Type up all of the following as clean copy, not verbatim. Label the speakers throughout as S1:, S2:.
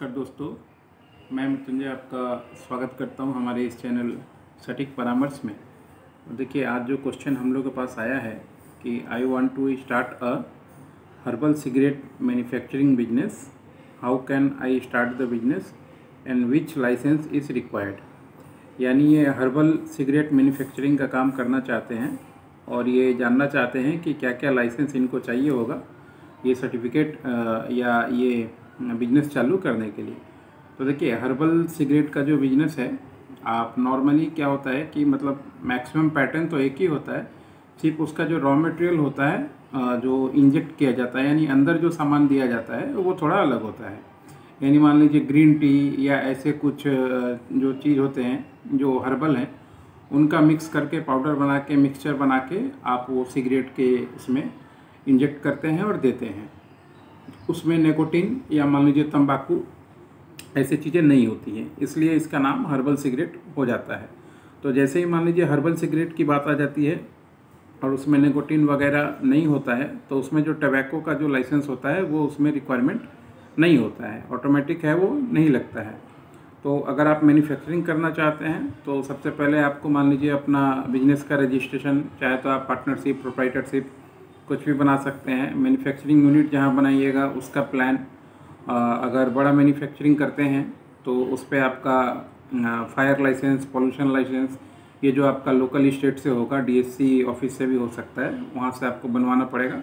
S1: नमस्कार दोस्तों, मैं मृत्युंजय आपका स्वागत करता हूं हमारे इस चैनल सटीक परामर्श में। देखिए, आज जो क्वेश्चन हम लोग के पास आया है कि I want to start a herbal cigarette manufacturing business, how can I start the business and which licence is required. यानी ये हर्बल सिगरेट मैन्युफैक्चरिंग का काम करना चाहते हैं और ये जानना चाहते हैं कि क्या क्या लाइसेंस इनको चाहिए होगा ये सर्टिफिकेट या ये बिजनेस चालू करने के लिए। तो देखिए, हर्बल सिगरेट का जो बिजनेस है, आप नॉर्मली क्या होता है कि मतलब मैक्सिमम पैटर्न तो एक ही होता है, सिर्फ उसका जो रॉ मटेरियल होता है जो इंजेक्ट किया जाता है, यानी अंदर जो सामान दिया जाता है वो थोड़ा अलग होता है। यानी मान लीजिए ग्रीन टी या ऐसे कुछ जो चीज़ होते हैं जो हर्बल हैं, उनका मिक्स करके पाउडर बना के मिक्सचर बना के आप वो सिगरेट के उसमें इंजेक्ट करते हैं और देते हैं। उसमें निकोटीन या मान लीजिए तंबाकू ऐसी चीज़ें नहीं होती हैं, इसलिए इसका नाम हर्बल सिगरेट हो जाता है। तो जैसे ही मान लीजिए हर्बल सिगरेट की बात आ जाती है और उसमें निकोटीन वगैरह नहीं होता है, तो उसमें जो टबैको का जो लाइसेंस होता है वो उसमें रिक्वायरमेंट नहीं होता है, ऑटोमेटिक है, वो नहीं लगता है। तो अगर आप मैन्युफैक्चरिंग करना चाहते हैं तो सबसे पहले आपको मान लीजिए अपना बिजनेस का रजिस्ट्रेशन, चाहे तो आप पार्टनरशिप, प्रोप्राइटरशिप कुछ भी बना सकते हैं। मैन्युफैक्चरिंग यूनिट जहाँ बनाइएगा उसका प्लान, अगर बड़ा मैन्युफैक्चरिंग करते हैं तो उस पर आपका फायर लाइसेंस, पॉल्यूशन लाइसेंस, ये जो आपका लोकल स्टेट से होगा, डीएससी ऑफिस से भी हो सकता है, वहाँ से आपको बनवाना पड़ेगा।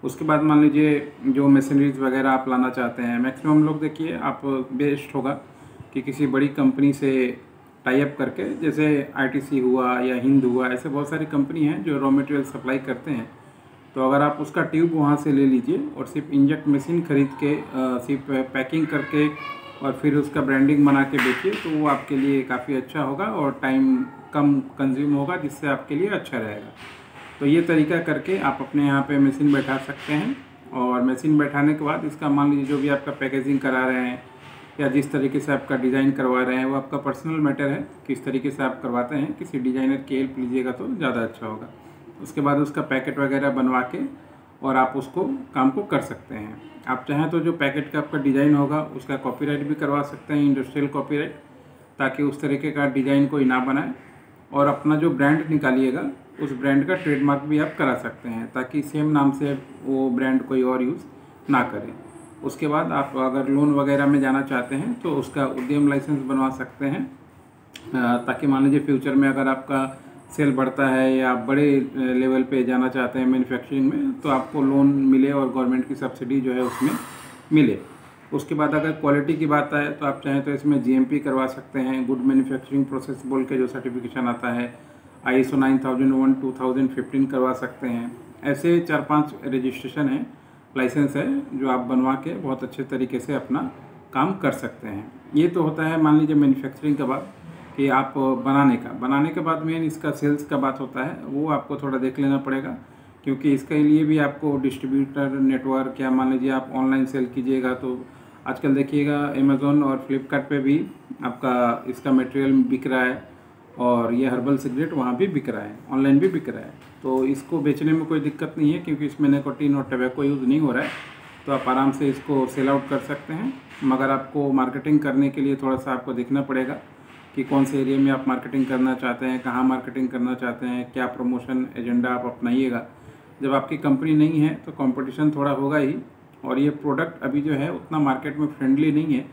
S1: उसके बाद मान लीजिए जो मशीनरीज वगैरह आप लाना चाहते हैं, मैक्सिमम लोग देखिए आप बेस्ट होगा कि किसी बड़ी कंपनी से टाई अप करके, जैसे आईटीसी हुआ या हिंद हुआ, ऐसे बहुत सारी कंपनी हैं जो रॉ मटेरियल सप्लाई करते हैं। तो अगर आप उसका ट्यूब वहाँ से ले लीजिए और सिर्फ इंजेक्ट मशीन खरीद के सिर्फ पैकिंग करके और फिर उसका ब्रांडिंग बना के बेचिए, तो वो आपके लिए काफ़ी अच्छा होगा और टाइम कम कंज्यूम होगा, जिससे आपके लिए अच्छा रहेगा। तो ये तरीका करके आप अपने यहाँ पे मशीन बैठा सकते हैं और मशीन बैठाने के बाद इसका मान लीजिए जो भी आपका पैकेजिंग करा रहे हैं या जिस तरीके से आपका डिज़ाइन करवा रहे हैं वो आपका पर्सनल मैटर है, किस तरीके से आप करवाते हैं। किसी डिज़ाइनर की हेल्प लीजिएगा तो ज़्यादा अच्छा होगा। उसके बाद उसका पैकेट वगैरह बनवा के और आप उसको काम को कर सकते हैं। आप चाहें तो जो पैकेट का आपका डिज़ाइन होगा उसका कॉपीराइट भी करवा सकते हैं, इंडस्ट्रियल कॉपीराइट, ताकि उस तरीके का डिज़ाइन कोई ना बनाए। और अपना जो ब्रांड निकालिएगा उस ब्रांड का ट्रेडमार्क भी आप करा सकते हैं, ताकि सेम नाम से वो ब्रांड कोई और यूज़ ना करे। उसके बाद आप अगर लोन वगैरह में जाना चाहते हैं तो उसका उद्यम लाइसेंस बनवा सकते हैं, ताकि मान लीजिए फ्यूचर में अगर आपका सेल बढ़ता है या आप बड़े लेवल पे जाना चाहते हैं मैन्युफैक्चरिंग में, तो आपको लोन मिले और गवर्नमेंट की सब्सिडी जो है उसमें मिले। उसके बाद अगर क्वालिटी की बात आए तो आप चाहें तो इसमें जीएमपी करवा सकते हैं, गुड मैन्युफैक्चरिंग प्रोसेस बोल के जो सर्टिफिकेशन आता है, ISO 9001 2015 करवा सकते हैं। ऐसे 4-5 रजिस्ट्रेशन है, लाइसेंस है, जो आप बनवा के बहुत अच्छे तरीके से अपना काम कर सकते हैं। ये तो होता है मान लीजिए मैन्युफैक्चरिंग के बाद कि आप बनाने के बाद मेन इसका सेल्स का बात होता है, वो आपको थोड़ा देख लेना पड़ेगा, क्योंकि इसके लिए भी आपको डिस्ट्रीब्यूटर नेटवर्क, या मान लीजिए आप ऑनलाइन सेल कीजिएगा तो आजकल देखिएगा अमेज़ॉन और फ्लिपकार्ट पे भी आपका इसका मटेरियल बिक रहा है और ये हर्बल सिगरेट वहाँ भी बिक रहा है, ऑनलाइन भी बिक रहा है। तो इसको बेचने में कोई दिक्कत नहीं है, क्योंकि इसमें निकोटीन और टबैको यूज़ नहीं हो रहा है, तो आप आराम से इसको सेल आउट कर सकते हैं। मगर आपको मार्केटिंग करने के लिए थोड़ा सा आपको देखना पड़ेगा कि कौन से एरिया में आप मार्केटिंग करना चाहते हैं, कहाँ मार्केटिंग करना चाहते हैं, क्या प्रमोशन एजेंडा आप अपनाइएगा। जब आपकी कंपनी नहीं है तो कंपटीशन थोड़ा होगा ही, और ये प्रोडक्ट अभी जो है उतना मार्केट में फ्रेंडली नहीं है,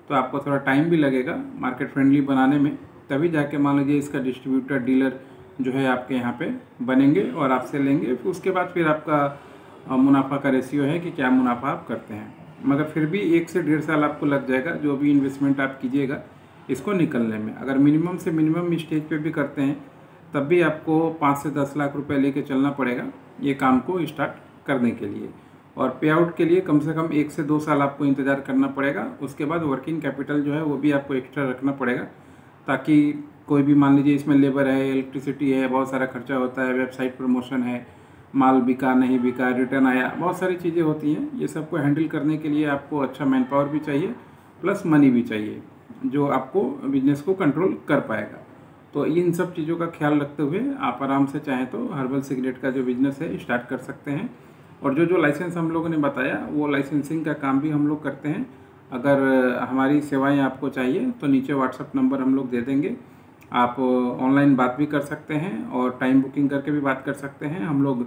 S1: तो आपको थोड़ा टाइम भी लगेगा मार्केट फ्रेंडली बनाने में, तभी जाके मान लीजिए इसका डिस्ट्रीब्यूटर, डीलर जो है आपके यहाँ पे बनेंगे और आपसे लेंगे। फिर उसके बाद फिर आपका मुनाफा का रेशियो है कि क्या मुनाफा आप करते हैं। मगर फिर भी 1 से 1.5 साल आपको लग जाएगा जो भी इन्वेस्टमेंट आप कीजिएगा इसको निकलने में। अगर मिनिमम से मिनिमम स्टेज पे भी करते हैं तब भी आपको 5 से 10 लाख रुपए लेके चलना पड़ेगा ये काम को स्टार्ट करने के लिए। और पे आउट के लिए कम से कम 1 से 2 साल आपको इंतज़ार करना पड़ेगा। उसके बाद वर्किंग कैपिटल जो है वो भी आपको एक्स्ट्रा रखना पड़ेगा, ताकि कोई भी मान लीजिए इसमें लेबर है, इलेक्ट्रिसिटी है, बहुत सारा खर्चा होता है, वेबसाइट प्रमोशन है, माल बिका नहीं बिका, रिटर्न आया, बहुत सारी चीज़ें होती हैं। ये सबको हैंडल करने के लिए आपको अच्छा मैन पावर भी चाहिए, प्लस मनी भी चाहिए, जो आपको बिजनेस को कंट्रोल कर पाएगा। तो इन सब चीज़ों का ख्याल रखते हुए आप आराम से चाहें तो हर्बल सिगरेट का जो बिज़नेस है स्टार्ट कर सकते हैं। और जो जो लाइसेंस हम लोगों ने बताया वो लाइसेंसिंग का काम भी हम लोग करते हैं। अगर हमारी सेवाएं आपको चाहिए तो नीचे व्हाट्सअप नंबर हम लोग दे देंगे। आप ऑनलाइन बात भी कर सकते हैं और टाइम बुकिंग करके भी बात कर सकते हैं। हम लोग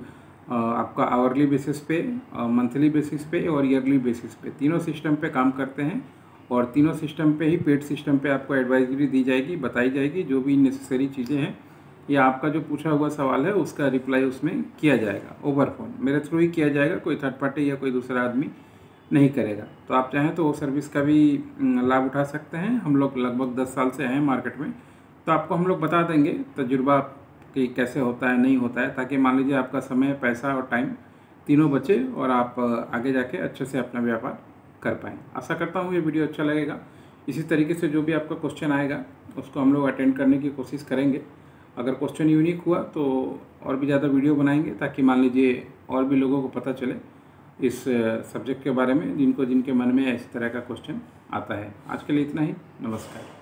S1: आपका आवरली बेसिस पे, मंथली बेसिस पे और ईयरली बेसिस पे तीनों सिस्टम पे काम करते हैं और तीनों सिस्टम पे ही पेड सिस्टम पे आपको एडवाइजरी दी जाएगी, बताई जाएगी। जो भी नेसेसरी चीज़ें हैं या आपका जो पूछा हुआ सवाल है उसका रिप्लाई उसमें किया जाएगा ओवर फ़ोन, मेरे थ्रू ही किया जाएगा, कोई थर्ड पार्टी या कोई दूसरा आदमी नहीं करेगा। तो आप चाहें तो वो सर्विस का भी लाभ उठा सकते हैं। हम लोग लगभग 10 साल से हैं मार्केट में, तो आपको हम लोग बता देंगे तजुर्बा कि कैसे होता है, नहीं होता है, ताकि मान लीजिए आपका समय, पैसा और टाइम तीनों बचे और आप आगे जाके अच्छे से अपना व्यापार कर पाएँ। आशा करता हूँ ये वीडियो अच्छा लगेगा। इसी तरीके से जो भी आपका क्वेश्चन आएगा उसको हम लोग अटेंड करने की कोशिश करेंगे। अगर क्वेश्चन यूनिक हुआ तो और भी ज़्यादा वीडियो बनाएंगे, ताकि मान लीजिए और भी लोगों को पता चले इस सब्जेक्ट के बारे में, जिनके मन में इस तरह का क्वेश्चन आता है। आज के लिए इतना ही। नमस्कार।